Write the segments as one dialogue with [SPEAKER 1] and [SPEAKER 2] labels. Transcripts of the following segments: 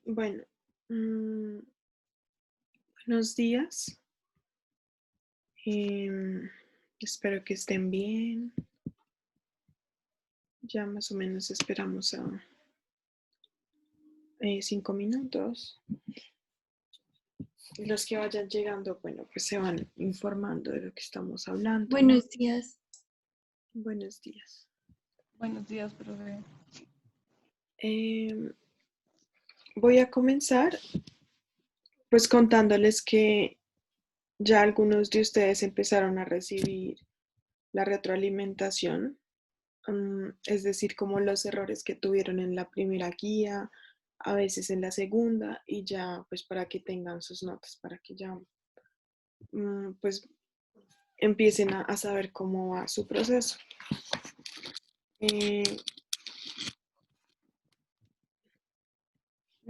[SPEAKER 1] Bueno, mm, buenos días. Em, Espero que estén bien. Ya más o menos esperamos a 5 minutos. Los que vayan llegando, bueno, pues se van informando de lo que estamos hablando.
[SPEAKER 2] Buenos días.
[SPEAKER 1] Buenos días.
[SPEAKER 3] Buenos días, profe.
[SPEAKER 1] Em, Voy a comenzar pues contándoles que ya algunos de ustedes empezaron a recibir la retroalimentación, es decir, como los errores que tuvieron en la primera guía, a veces en la segunda, y ya pues para que tengan sus notas, para que ya pues empiecen a saber cómo va su proceso. Eh,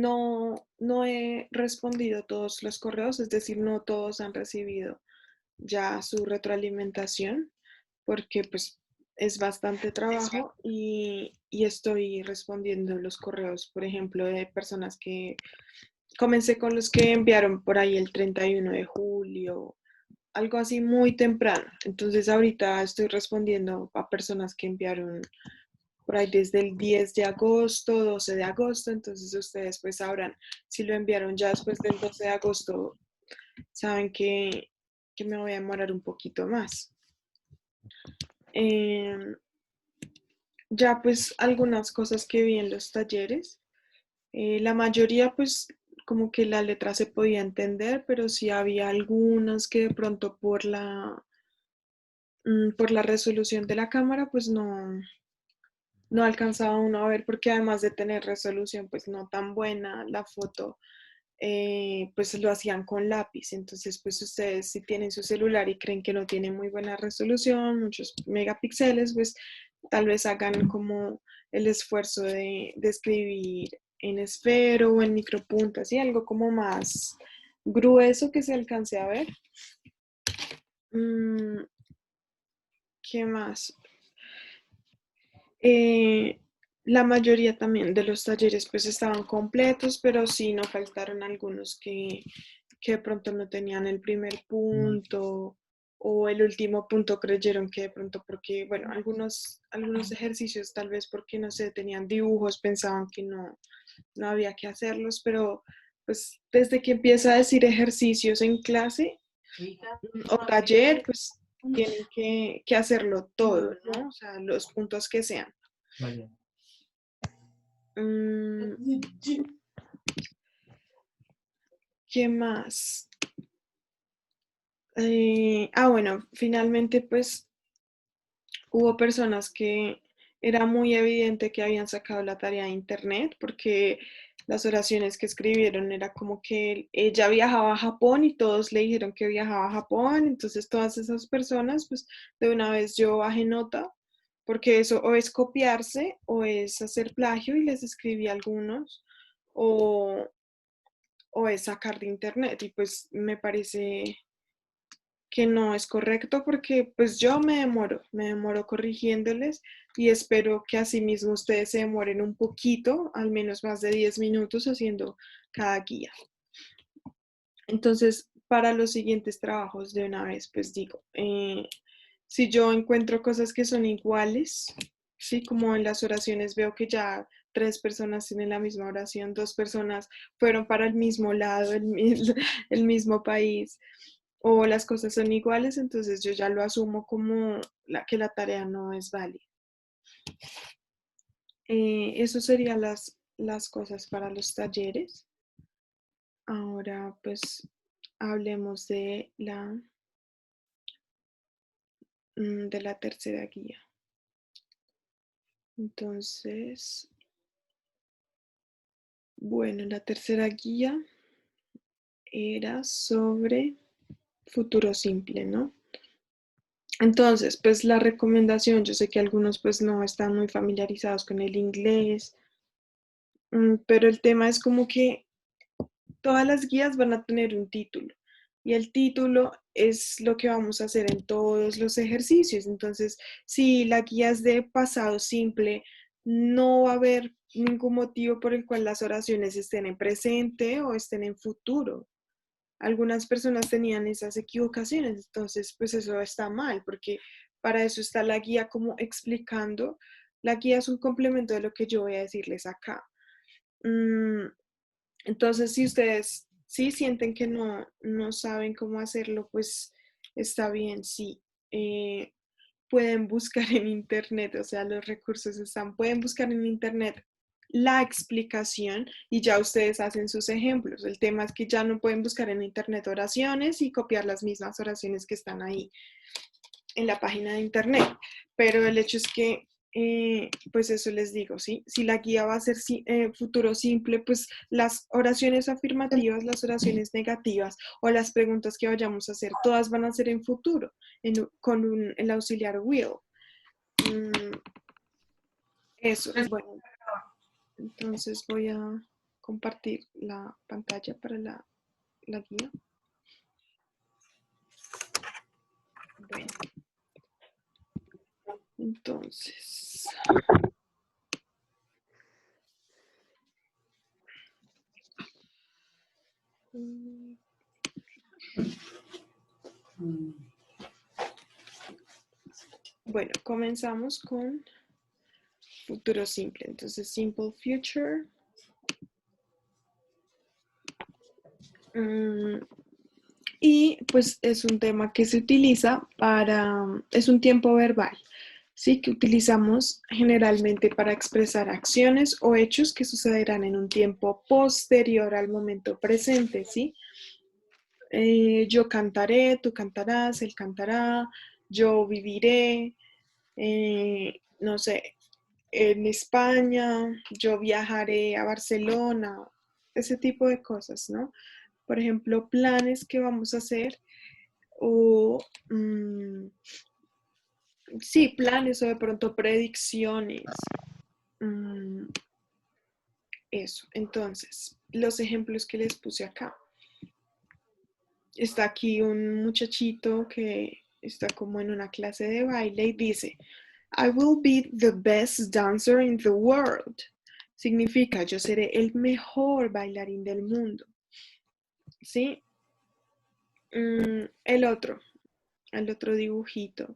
[SPEAKER 1] no he respondido todos los correos, es decir, no todos han recibido ya su retroalimentación, porque pues es bastante trabajo y estoy respondiendo los correos, por ejemplo, de personas que comencé con los que enviaron por ahí el 31 de julio, algo así muy temprano. Entonces ahorita estoy respondiendo a personas que enviaron por ahí desde el 10 de agosto, 12 de agosto, entonces ustedes pues sabrán si lo enviaron ya después del 12 de agosto, saben que me voy a demorar un poquito más. Ya pues algunas cosas que vi en los talleres, la mayoría pues como que la letra se podía entender, pero sí había algunas que de pronto por la resolución de la cámara pues no alcanzaba uno a ver, porque además de tener resolución pues no tan buena la foto, pues lo hacían con lápiz. Entonces pues ustedes si tienen su celular y creen que no tiene muy buena resolución, muchos megapíxeles, pues tal vez hagan como el esfuerzo de escribir en esfero o en micropuntas, y algo como más grueso que se alcance a ver. ¿Qué más? Eh, la mayoría también de los talleres pues estaban completos, pero sí nos faltaron algunos que de pronto no tenían el primer punto o el último punto, creyeron que de pronto porque, bueno, algunos ejercicios tal vez porque no sé, tenían dibujos, pensaban que no había que hacerlos, pero pues desde que empieza a decir ejercicios en clase o taller, pues tienen que hacerlo todo, ¿no? O sea, los puntos que sean. Mm, ¿Qué más? Bueno, finalmente pues hubo personas que era muy evidente que habían sacado la tarea de internet, porque las oraciones que escribieron era como que ella viajaba a Japón y todos le dijeron que viajaba a Japón. Entonces todas esas personas pues de una vez yo bajé nota, porque eso o es copiarse o es hacer plagio, y les escribí a algunos, o, o es sacar de internet, y pues me parece que no es correcto, porque pues yo me demoro corrigiéndoles, y espero que asimismo ustedes se demoren un poquito, al menos más de 10 minutos haciendo cada guía. Entonces, para los siguientes trabajos de una vez, pues digo, si yo encuentro cosas que son iguales, sí, como en las oraciones veo que ya 3 personas tienen la misma oración, 2 personas fueron para el mismo lado, el mismo país, o las cosas son iguales, entonces yo ya lo asumo como que la tarea no es válida. Eso serían las cosas para los talleres. Ahora pues hablemos de la tercera guía. Entonces, bueno, la tercera guía era sobre futuro simple, ¿no? Entonces, pues la recomendación, yo sé que algunos pues no están muy familiarizados con el inglés, pero el tema es como que todas las guías van a tener un título, y el título es lo que vamos a hacer en todos los ejercicios. Entonces, si la guía es de pasado simple, no va a haber ningún motivo por el cual las oraciones estén en presente o estén en futuro. Algunas personas tenían esas equivocaciones, entonces pues eso está mal, porque para eso está la guía como explicando. La guía es un complemento de lo que yo voy a decirles acá. Entonces, si ustedes sí sienten que no saben cómo hacerlo, pues está bien, sí. Pueden buscar en internet, o sea, los recursos están, pueden buscar en internet la explicación y ya ustedes hacen sus ejemplos. El tema es que ya no pueden buscar en internet oraciones y copiar las mismas oraciones que están ahí en la página de internet, pero el hecho es que pues eso les digo, ¿sí? Si la guía va a ser futuro simple, pues las oraciones afirmativas, las oraciones negativas o las preguntas que vayamos a hacer, todas van a ser en futuro, con el auxiliar will. Eso, bueno, entonces voy a compartir la pantalla para la guía. Bueno, entonces... Bueno, comenzamos con futuro simple. Entonces, simple future. Y pues es un tema que se utiliza es un tiempo verbal, ¿sí? Que utilizamos generalmente para expresar acciones o hechos que sucederán en un tiempo posterior al momento presente, ¿sí? Yo cantaré, tú cantarás, él cantará, yo viviré, no sé, en España, yo viajaré a Barcelona, ese tipo de cosas, ¿no? Por ejemplo, planes que vamos a hacer o, sí, planes o de pronto predicciones. Eso, entonces, los ejemplos que les puse acá. Está aquí un muchachito que está como en una clase de baile y dice, I will be the best dancer in the world. Significa, yo seré el mejor bailarín del mundo. ¿Sí? El otro dibujito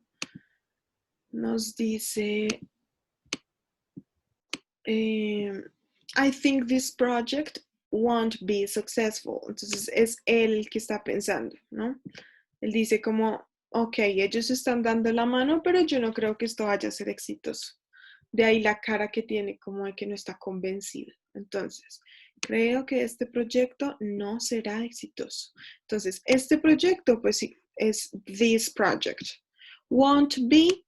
[SPEAKER 1] nos dice, I think this project won't be successful. Entonces es él que está pensando, ¿no? Él dice como, ok, ellos están dando la mano, pero yo no creo que esto vaya a ser exitoso. De ahí la cara que tiene como de que no está convencido. Entonces, creo que este proyecto no será exitoso. Entonces, este proyecto, pues sí, es this project. Won't be,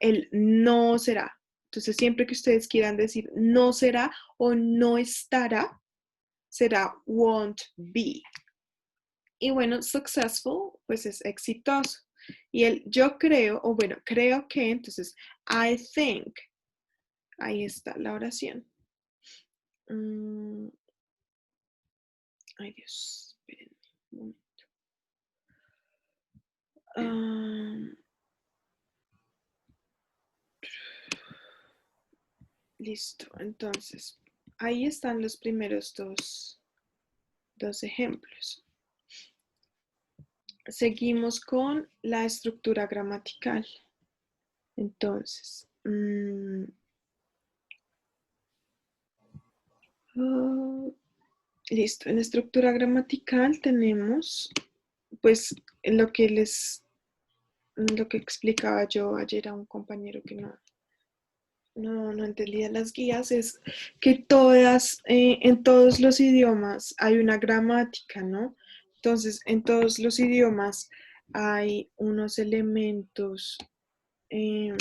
[SPEAKER 1] el no será. Entonces, siempre que ustedes quieran decir no será o no estará, será won't be. Y bueno, successful, pues es exitoso. Y el yo creo, o bueno, creo que, entonces, I think. Ahí está la oración. Ay, Dios, esperen un momento. Listo, entonces, ahí están los primeros dos ejemplos. Seguimos con la estructura gramatical. Entonces, listo, en estructura gramatical tenemos, pues, lo que explicaba yo ayer a un compañero que no entendía las guías, es que en todos los idiomas hay una gramática, ¿no? Entonces, en todos los idiomas hay unos elementos que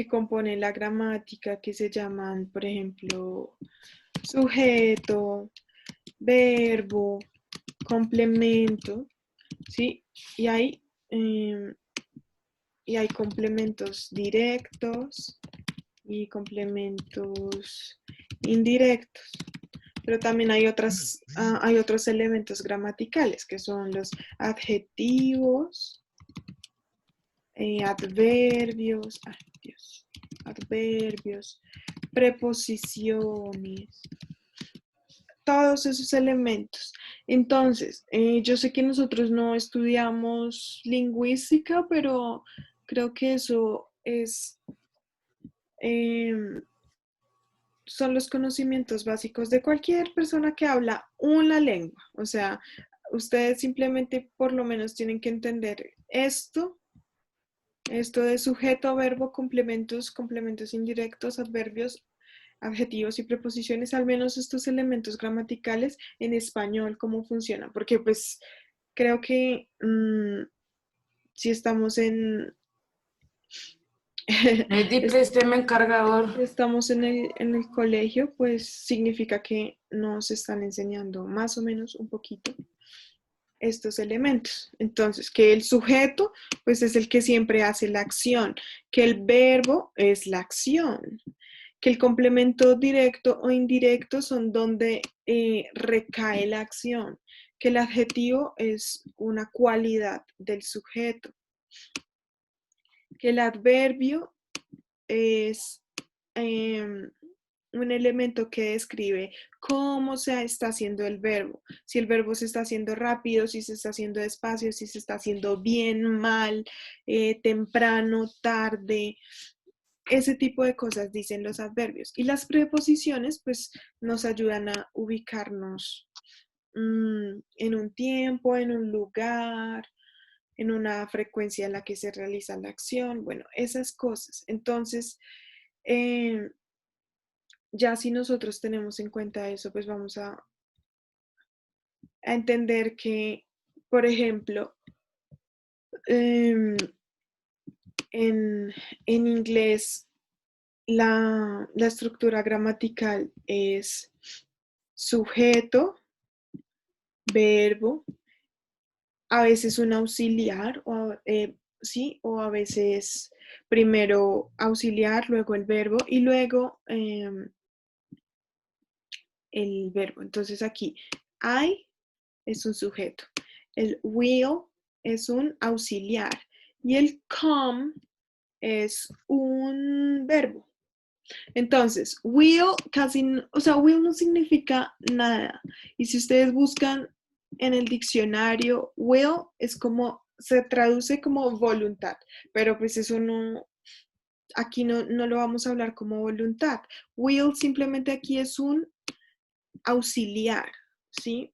[SPEAKER 1] componen la gramática que se llaman, por ejemplo, sujeto, verbo, complemento, ¿sí? Y hay complementos directos y complementos indirectos. Pero también hay otros elementos gramaticales que son los adjetivos, adverbios, preposiciones, todos esos elementos. Entonces, yo sé que nosotros no estudiamos lingüística, pero creo que eso es, son los conocimientos básicos de cualquier persona que habla una lengua. O sea, ustedes simplemente por lo menos tienen que entender esto de sujeto, verbo, complementos, complementos indirectos, adverbios, adjetivos y preposiciones, al menos estos elementos gramaticales en español, cómo funcionan, porque pues creo que si estamos en
[SPEAKER 2] Lady, présteme el cargador.
[SPEAKER 1] estamos en el colegio, pues significa que nos están enseñando más o menos un poquito estos elementos. Entonces, que el sujeto, pues es el que siempre hace la acción, que el verbo es la acción, que el complemento directo o indirecto son donde recae la acción, que el adjetivo es una cualidad del sujeto, que el adverbio es un elemento que describe cómo se está haciendo el verbo, si el verbo se está haciendo rápido, si se está haciendo despacio, si se está haciendo bien, mal, temprano, tarde, ese tipo de cosas dicen los adverbios. Y las preposiciones pues nos ayudan a ubicarnos en un tiempo, en un lugar, en una frecuencia en la que se realiza la acción, bueno, esas cosas. Entonces, eh, ya si nosotros tenemos en cuenta eso, pues vamos a entender que, por ejemplo, en, en inglés la estructura gramatical es sujeto, verbo, a veces un auxiliar, sí, o a veces primero auxiliar, luego el verbo y luego el verbo. Entonces aquí, I es un sujeto, el will es un auxiliar y el come es un verbo. Entonces, will casi, o sea, will no significa nada. Y si ustedes buscan en el diccionario, will es como, se traduce como voluntad, pero pues eso no, aquí no lo vamos a hablar como voluntad. Will simplemente aquí es un auxiliar, ¿sí?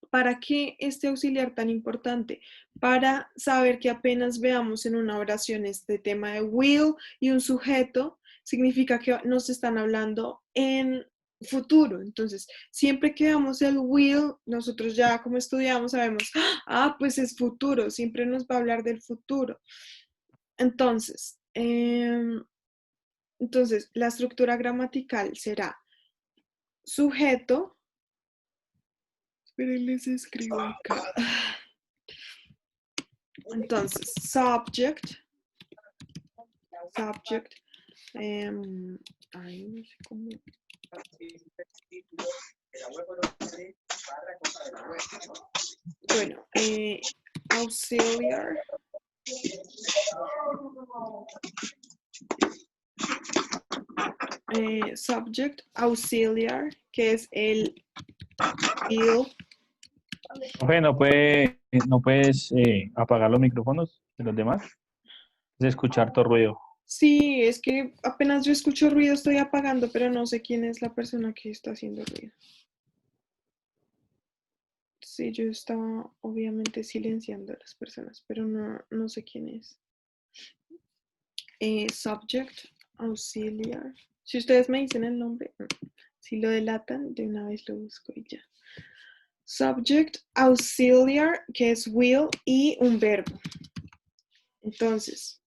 [SPEAKER 1] ¿Para qué este auxiliar tan importante? Para saber que apenas veamos en una oración este tema de will y un sujeto, significa que nos están hablando en futuro. Entonces, siempre que veamos el will, nosotros ya como estudiamos sabemos, pues es futuro, siempre nos va a hablar del futuro. Entonces, la estructura gramatical será sujeto, esperen, les escribo acá. Entonces, subject, ay, no sé cómo. Bueno, auxiliar, subject, auxiliar, que es el will.
[SPEAKER 4] Profe, no puedes apagar los micrófonos de los demás. Es escuchar todo ruido.
[SPEAKER 1] Sí, es que apenas yo escucho ruido estoy apagando, pero no sé quién es la persona que está haciendo ruido. Sí, yo estaba obviamente silenciando a las personas, pero no sé quién es. Subject, auxiliar. Si ustedes me dicen el nombre, si lo delatan, de una vez lo busco y ya. Subject, auxiliar, que es will, y un verbo. Entonces,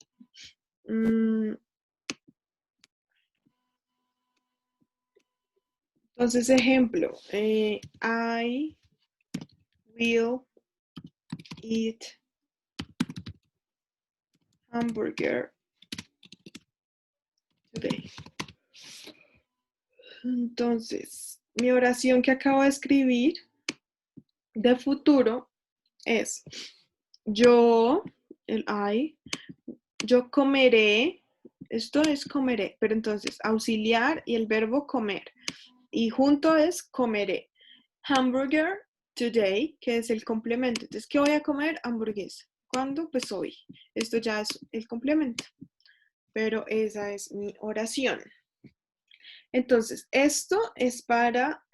[SPEAKER 1] ejemplo, I will eat hamburger today. Entonces, mi oración que acabo de escribir de futuro es yo, el I, yo comeré Esto es comeré, pero entonces auxiliar y el verbo comer. Y junto es comeré. Hamburger today, que es el complemento. Entonces, ¿qué voy a comer? Hamburguesa. ¿Cuándo? Pues hoy. Esto ya es el complemento. Pero esa es mi oración. Entonces, esto es para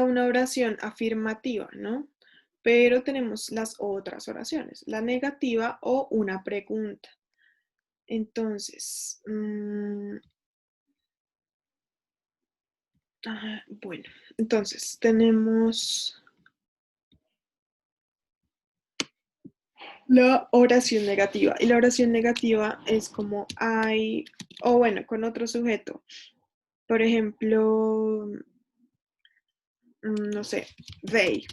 [SPEAKER 1] una oración afirmativa, ¿no? Pero tenemos las otras oraciones, la negativa o una pregunta. Entonces, bueno, entonces tenemos la oración negativa. Y la oración negativa es como I, o bueno, con otro sujeto. Por ejemplo, no sé, they.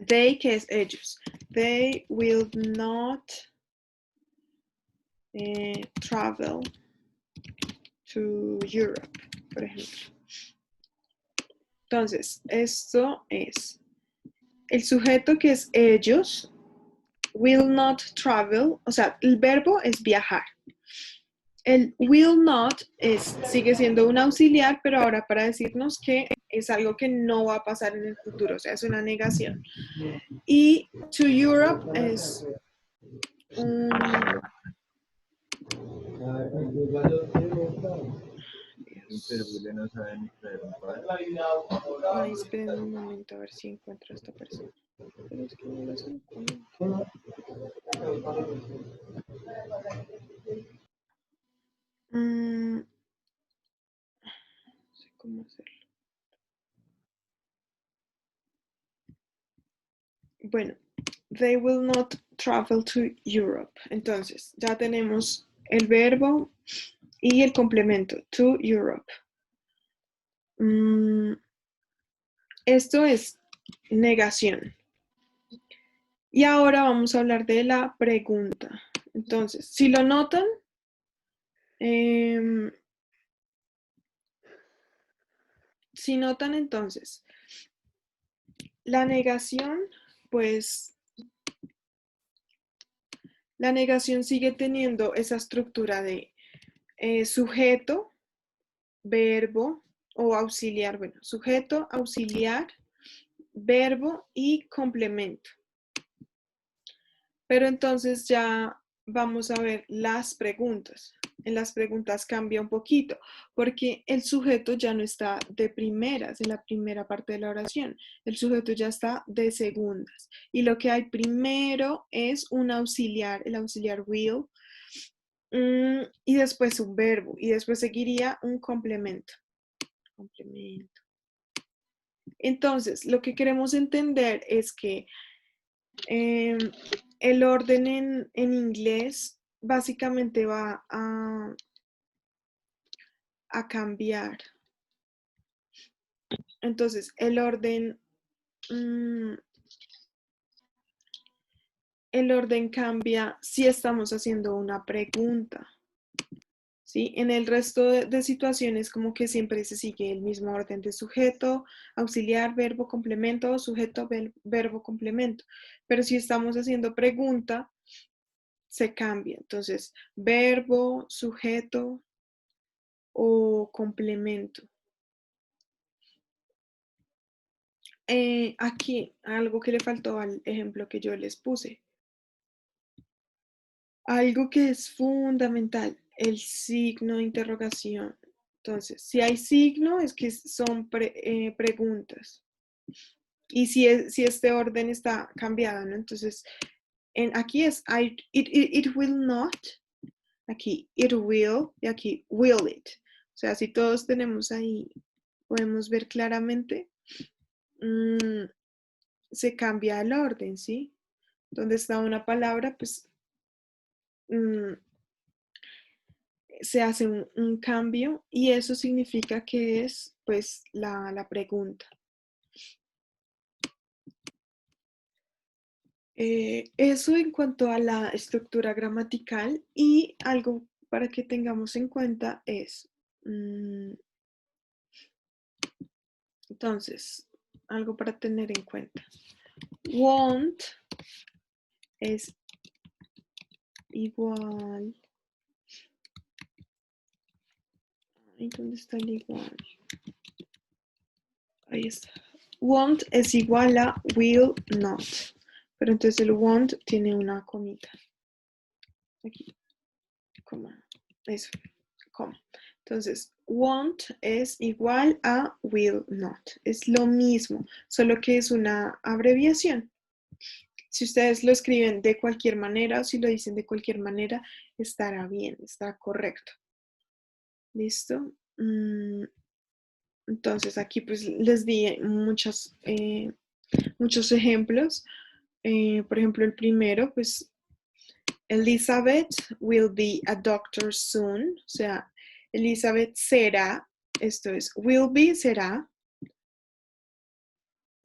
[SPEAKER 1] They, que es ellos. They will not travel to Europe, por ejemplo. Entonces, esto es el sujeto que es ellos, will not travel, o sea, el verbo es viajar. El will not sigue siendo un auxiliar, pero ahora para decirnos que es algo que no va a pasar en el futuro, o sea, es una negación. Y to Europe es un... Ay, esperen un momento a ver si encuentro a esta persona. Pero es que no los encuentro. No sé cómo hacerlo. Bueno, they will not travel to Europe. Entonces, ya tenemos el verbo y el complemento, to Europe. Esto es negación. Y ahora vamos a hablar de la pregunta. Entonces, si lo notan, si notan entonces, la negación, pues, la negación sigue teniendo esa estructura de sujeto, verbo o auxiliar. Bueno, sujeto, auxiliar, verbo y complemento. Pero entonces ya vamos a ver las preguntas. En las preguntas cambia un poquito, porque el sujeto ya no está de primeras, en la primera parte de la oración. El sujeto ya está de segundas. Y lo que hay primero es un auxiliar, el auxiliar will, y después un verbo, y después seguiría un complemento. Complemento. Entonces, lo que queremos entender es que el orden en inglés básicamente va a cambiar. Entonces, el orden cambia si estamos haciendo una pregunta. ¿Sí? En el resto de situaciones como que siempre se sigue el mismo orden de sujeto, auxiliar, verbo, complemento, sujeto, verbo, complemento. Pero si estamos haciendo pregunta, se cambia. Entonces, verbo, sujeto o complemento. Aquí algo que le faltó al ejemplo que yo les puse. Algo que es fundamental, el signo de interrogación. Entonces, si hay signo es que son preguntas. Y si este orden está cambiado, ¿no? Entonces, aquí es it will not, aquí it will y aquí will it. O sea, si todos tenemos ahí, podemos ver claramente, se cambia el orden, ¿sí? Donde está una palabra, pues se hace un cambio y eso significa que es pues la pregunta. Eso en cuanto a la estructura gramatical, y algo para que tengamos en cuenta es, entonces, algo para tener en cuenta. Won't es igual. ¿Y dónde está el igual? Ahí está. Won't es igual a will not. Pero entonces el won't tiene una comita. Aquí. Coma. Eso. Coma. Entonces, won't es igual a will not. Es lo mismo, solo que es una abreviación. Si ustedes lo escriben de cualquier manera o si lo dicen de cualquier manera, estará bien, estará correcto. ¿Listo? Entonces aquí pues les di muchos ejemplos. Por ejemplo, el primero, pues Elizabeth will be a doctor soon. O sea, Elizabeth será, esto es, will be será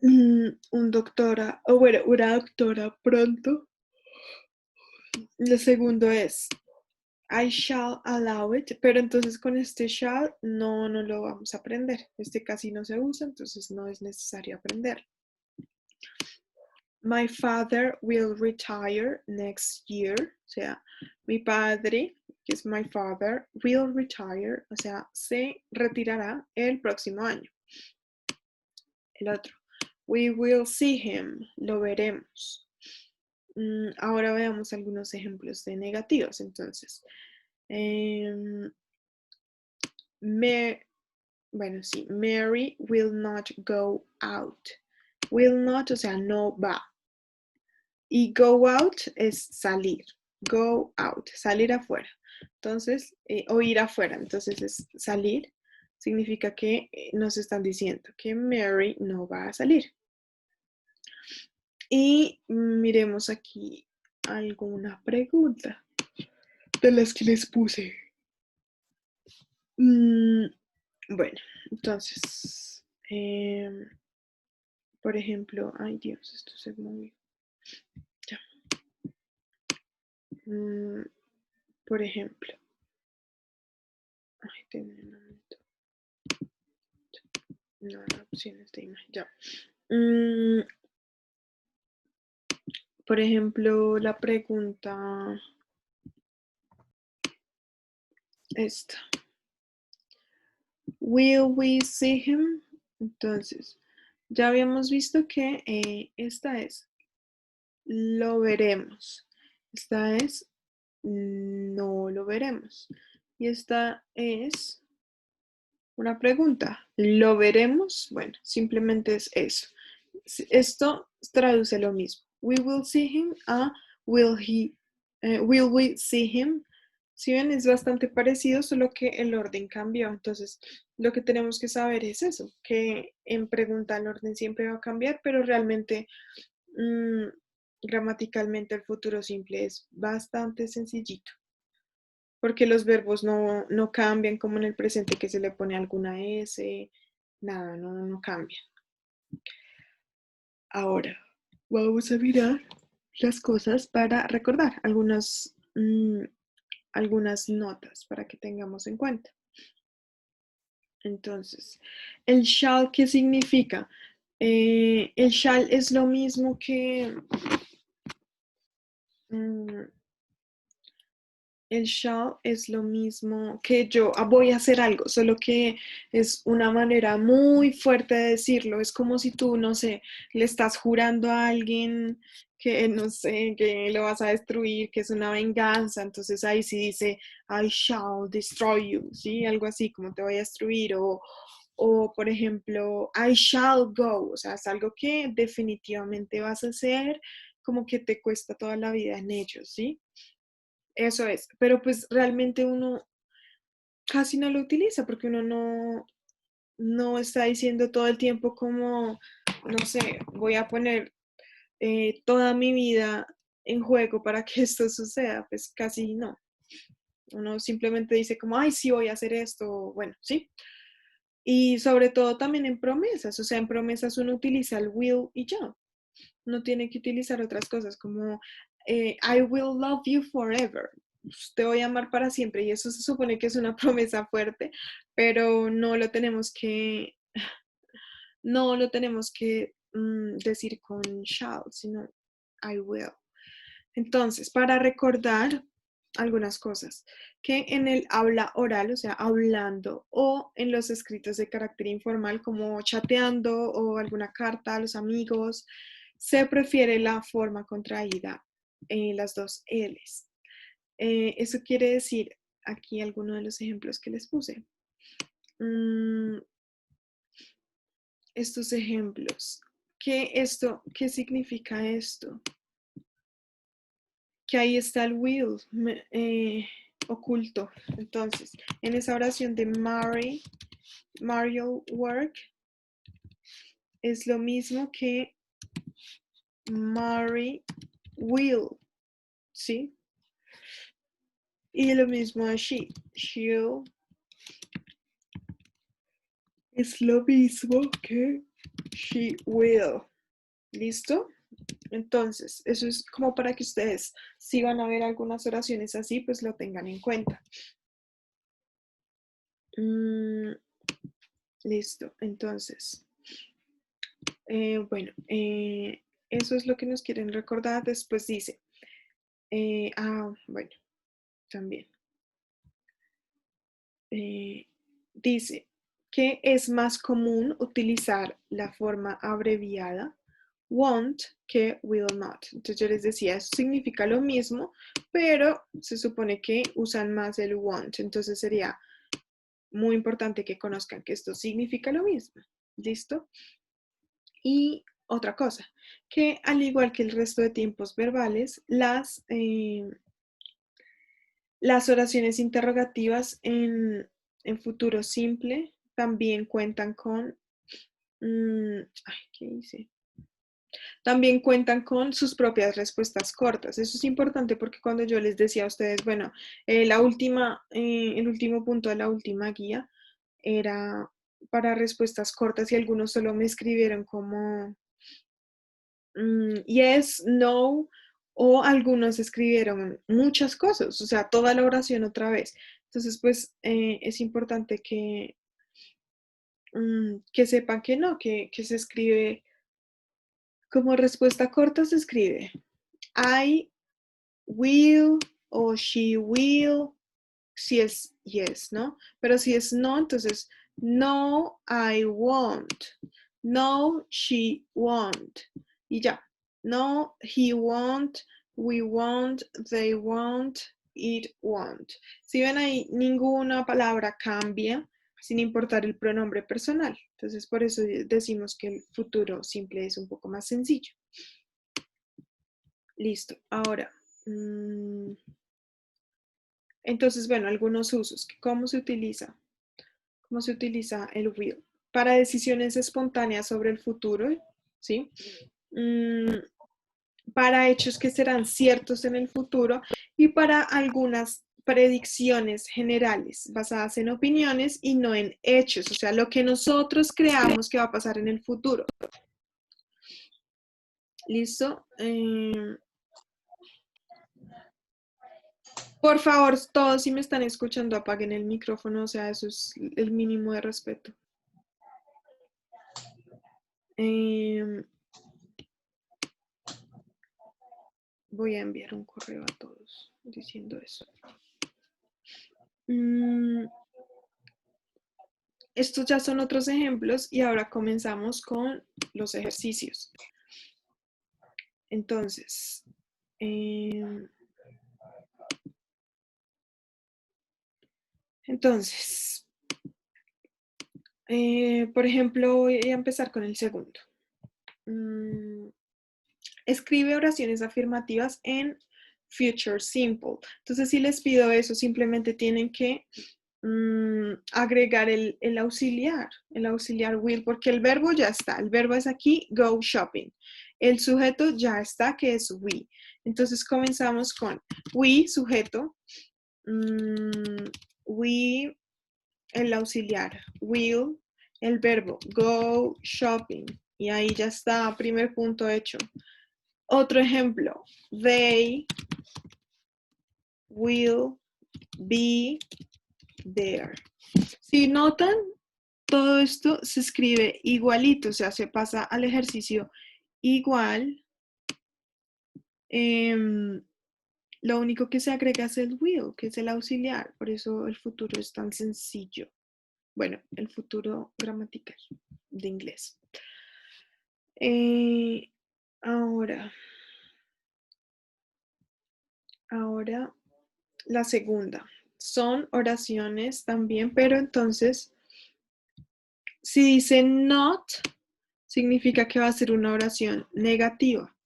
[SPEAKER 1] un doctora, o bueno, una doctora pronto. Lo segundo es I shall allow it, pero entonces con este shall no lo vamos a aprender. Este casi no se usa, entonces no es necesario aprender. My father will retire next year. O sea, mi padre, que es my father, will retire. O sea, se retirará el próximo año. El otro. We will see him. Lo veremos. Ahora veamos algunos ejemplos de negativos. Entonces, bueno, sí, Mary will not go out. Will not, o sea, no va. Y go out es salir. Go out, salir afuera. Entonces, o ir afuera. Entonces es salir. Significa que nos están diciendo que Mary no va a salir. Y miremos aquí alguna pregunta de las que les puse. Bueno, entonces, por ejemplo, ay Dios, esto se movió. Ya. Por ejemplo, ay, tengo un momento. No, opciones de imagen, ya. Por ejemplo, la pregunta esta. Will we see him? Entonces, ya habíamos visto que esta es lo veremos. Esta es no lo veremos. Y esta es una pregunta. ¿Lo veremos? Bueno, simplemente es eso. Esto traduce lo mismo. We will see him a will we see him. Si ven, es bastante parecido, solo que el orden cambió. Entonces, lo que tenemos que saber es eso, que en pregunta el orden siempre va a cambiar, pero realmente gramaticalmente el futuro simple es bastante sencillito. Porque los verbos no cambian como en el presente que se le pone alguna S, nada, no cambia. Ahora, vamos a mirar las cosas para recordar algunas notas para que tengamos en cuenta. Entonces, el shall, ¿qué significa? El shall es lo mismo que el shall es lo mismo que yo voy a hacer algo, solo que es una manera muy fuerte de decirlo. Es como si tú, no sé, le estás jurando a alguien que, no sé, que lo vas a destruir, que es una venganza. Entonces ahí sí dice, I shall destroy you, ¿sí? Algo así, como te voy a destruir. O por ejemplo, I shall go, o sea, es algo que definitivamente vas a hacer, como que te cuesta toda la vida en ello, ¿sí? Eso es, pero pues realmente uno casi no lo utiliza porque uno no está diciendo todo el tiempo como, no sé, voy a poner toda mi vida en juego para que esto suceda, pues casi no. Uno simplemente dice como, ay, sí, voy a hacer esto, bueno, sí. Y sobre todo también en promesas, o sea, en promesas uno utiliza el will y ya. No tiene que utilizar otras cosas como I will love you forever. Te voy a amar para siempre y eso se supone que es una promesa fuerte, pero no lo tenemos que decir con shall, sino I will. Entonces, para recordar algunas cosas, que en el habla oral, o sea, hablando, o en los escritos de carácter informal, como chateando o alguna carta a los amigos, se prefiere la forma contraída, las dos L's. Eso quiere decir, aquí algunos de los ejemplos que les puse. Estos ejemplos. ¿Qué significa esto? Que ahí está el will oculto. Entonces, en esa oración de Mario work, es lo mismo que Mary will, ¿sí? Y lo mismo a she. She'll es lo mismo que she will. ¿Listo? Entonces, eso es como para que ustedes, si van a ver algunas oraciones así, pues lo tengan en cuenta. Listo, entonces, bueno, eso es lo que nos quieren recordar. Después dice, bueno, también. Dice que es más común utilizar la forma abreviada won't que will not. Entonces yo les decía, eso significa lo mismo, pero se supone que usan más el won't. Entonces sería muy importante que conozcan que esto significa lo mismo. ¿Listo? Y otra cosa, que al igual que el resto de tiempos verbales, las oraciones interrogativas en futuro simple también cuentan con, ¿qué hice? También cuentan con sus propias respuestas cortas. Eso es importante porque cuando yo les decía a ustedes, bueno, el último punto de la última guía era para respuestas cortas y algunos solo me escribieron como yes, no, o algunos escribieron muchas cosas, o sea, toda la oración otra vez. Entonces, pues es importante que sepan que no, que se escribe como respuesta corta, se escribe I will o she will, si es yes, ¿no? Pero si es no, entonces no, I won't. No, she won't. Y ya. No, he won't, we won't, they won't, it won't. Si ven ahí, ninguna palabra cambia sin importar el pronombre personal. Entonces, por eso decimos que el futuro simple es un poco más sencillo. Listo. Ahora, entonces, bueno, algunos usos. ¿Cómo se utiliza? ¿Cómo se utiliza el will? Para decisiones espontáneas sobre el futuro, ¿sí? Para hechos que serán ciertos en el futuro y para algunas predicciones generales basadas en opiniones y no en hechos, o sea, lo que nosotros creamos que va a pasar en el futuro. ¿Listo? Por favor, todos si me están escuchando, apaguen el micrófono, o sea, eso es el mínimo de respeto. Voy a enviar un correo a todos diciendo eso. Estos ya son otros ejemplos y ahora comenzamos con los ejercicios. Entonces, por ejemplo, voy a empezar con el segundo. Escribe oraciones afirmativas en future simple. Entonces, si les pido eso, simplemente tienen que agregar el auxiliar will, porque el verbo ya está. El verbo es aquí, go shopping. El sujeto ya está, que es we. Entonces, comenzamos con we, sujeto. We, el auxiliar, will, el verbo, go shopping. Y ahí ya está, primer punto hecho. Otro ejemplo, they will be there. Si notan, todo esto se escribe igualito, o sea, se pasa al ejercicio igual Lo único que se agrega es el will, que es el auxiliar. Por eso el futuro es tan sencillo. Bueno, el futuro gramatical de inglés. Ahora, la segunda. Son oraciones también, pero entonces, si dice not, significa que va a ser una oración negativa.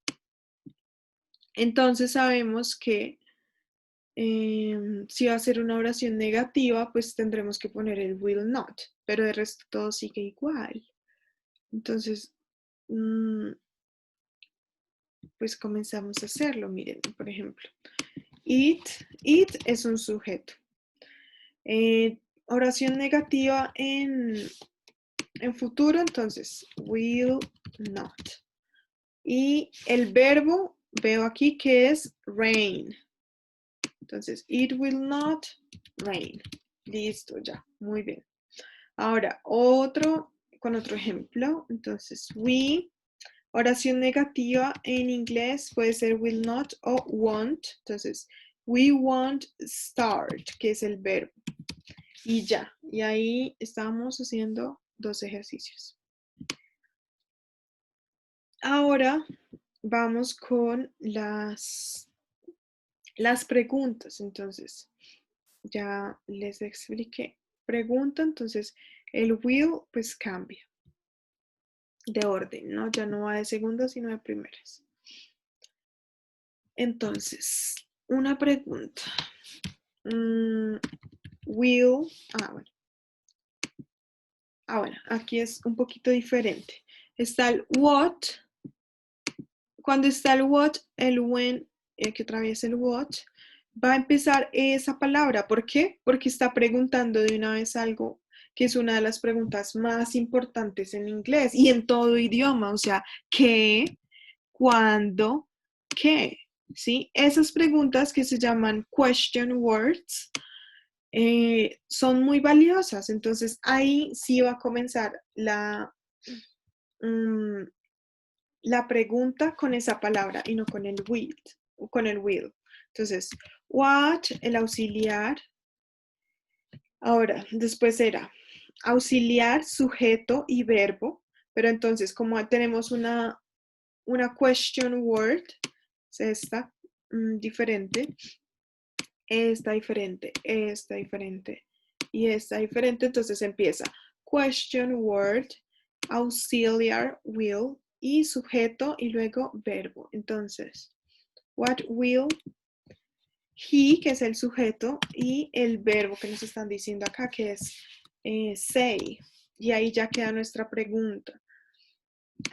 [SPEAKER 1] Entonces sabemos que si va a ser una oración negativa, pues tendremos que poner el will not, pero el resto todo sigue igual. Entonces, pues comenzamos a hacerlo. Miren, por ejemplo, it es un sujeto. Oración negativa en futuro, entonces, will not. Y el verbo, veo aquí que es rain. Entonces, it will not rain. Listo, ya, muy bien. Ahora, con otro ejemplo. Entonces, we, oración negativa en inglés puede ser will not o won't. Entonces, we won't start, que es el verbo. Y ya, y ahí estamos haciendo 2 ejercicios. Ahora vamos con las preguntas. Entonces, ya les expliqué. Pregunta, entonces, el will pues cambia de orden, ¿no? Ya no va de segundas, sino de primeras. Entonces, una pregunta. Will, bueno, aquí es un poquito diferente. Está el what. Cuando está el what, el when, que otra vez el what, va a empezar esa palabra. ¿Por qué? Porque está preguntando de una vez algo que es una de las preguntas más importantes en inglés y en todo idioma. O sea, ¿qué? ¿Cuándo? ¿Qué? ¿Sí? Esas preguntas que se llaman question words son muy valiosas. Entonces, ahí sí va a comenzar la pregunta con esa palabra y no con el will. Entonces, what, el auxiliar. Ahora, después era auxiliar, sujeto y verbo. Pero entonces, como tenemos una question word, es esta diferente, esta diferente, esta diferente y esta diferente, entonces empieza question word, auxiliar, will y sujeto y luego verbo. Entonces, what will he, que es el sujeto, y el verbo que nos están diciendo acá, que es say. Y ahí ya queda nuestra pregunta.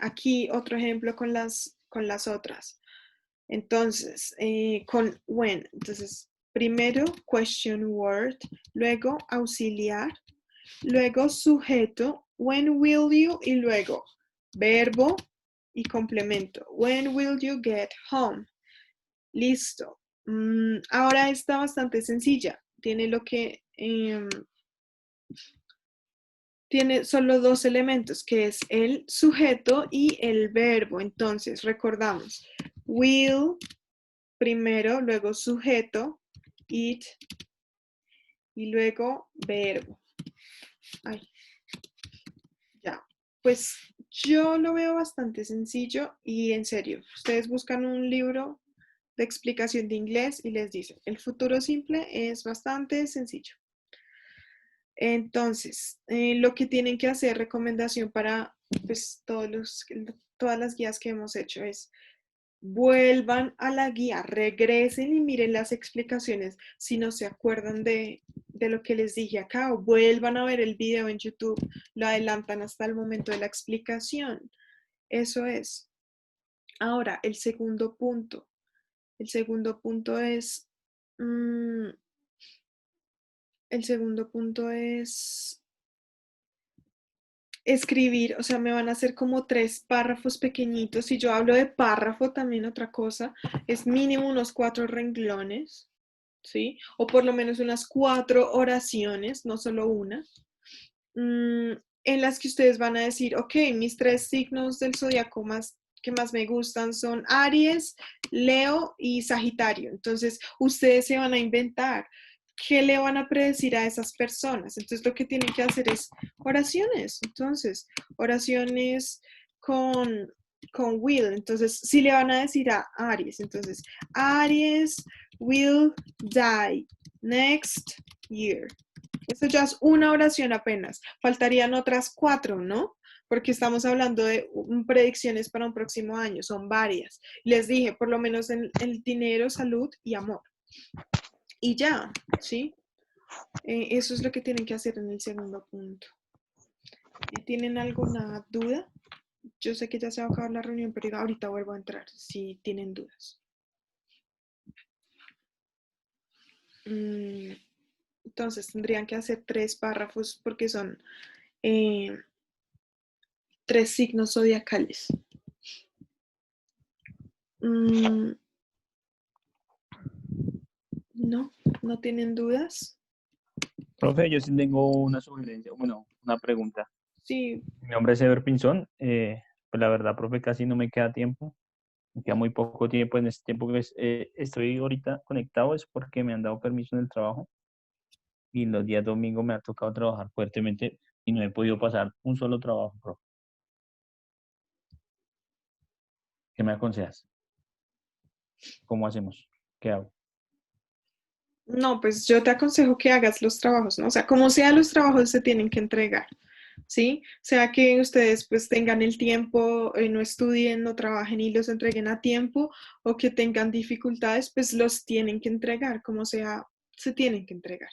[SPEAKER 1] Aquí otro ejemplo con las otras. Entonces, con when. Entonces, primero question word, luego auxiliar, luego sujeto, when will you, y luego verbo y complemento. When will you get home? Listo. Ahora está bastante sencilla. Tiene tiene solo 2 elementos, que es el sujeto y el verbo. Entonces, recordamos, will primero, luego sujeto, it, y luego verbo. Ya. Pues yo lo veo bastante sencillo y en serio, ustedes buscan un libro de explicación de inglés y les dicen, el futuro simple es bastante sencillo. Entonces, lo que tienen que hacer, recomendación para pues, todas las guías que hemos hecho es vuelvan a la guía, regresen y miren las explicaciones si no se acuerdan de lo que les dije acá, o vuelvan a ver el video en YouTube, lo adelantan hasta el momento de la explicación. Eso es. Ahora, el segundo punto. El segundo punto es escribir, o sea, me van a hacer como 3 párrafos pequeñitos. Si yo hablo de párrafo, también otra cosa, es mínimo unos 4 renglones, ¿sí? O por lo menos unas 4 oraciones, no solo una, en las que ustedes van a decir, ok, mis 3 signos del zodiaco más que más me gustan son Aries, Leo y Sagitario. Entonces, ustedes se van a inventar qué le van a predecir a esas personas. Entonces, lo que tienen que hacer es oraciones. Entonces, oraciones con will. Entonces, si le van a decir a Aries, entonces, Aries will die next year. Eso ya es una oración apenas. Faltarían otras 4, ¿no? Porque estamos hablando de predicciones para un próximo año, son varias. Les dije, por lo menos en el dinero, salud y amor. Y ya, ¿sí? Eso es lo que tienen que hacer en el segundo punto. ¿Tienen alguna duda? Yo sé que ya se va a acabar la reunión, pero ahorita vuelvo a entrar si tienen dudas. Entonces tendrían que hacer 3 párrafos porque son 3 signos zodiacales. ¿No tienen dudas?
[SPEAKER 4] Profe, yo sí tengo una sugerencia, bueno, una pregunta.
[SPEAKER 1] Sí.
[SPEAKER 4] Mi nombre es Ever Pinzón. Pues la verdad, profe, casi no me queda tiempo. Me queda muy poco tiempo. En este tiempo que estoy ahorita conectado es porque me han dado permiso en el trabajo. Y los días domingos me ha tocado trabajar fuertemente y no he podido pasar un solo trabajo, profe. ¿Qué me aconsejas? ¿Cómo hacemos? ¿Qué hago?
[SPEAKER 1] No, pues yo te aconsejo que hagas los trabajos, ¿no? O sea, como sea, los trabajos se tienen que entregar, ¿sí? Sea que ustedes pues tengan el tiempo, no estudien, no trabajen y los entreguen a tiempo, o que tengan dificultades, pues los tienen que entregar, como sea, se tienen que entregar.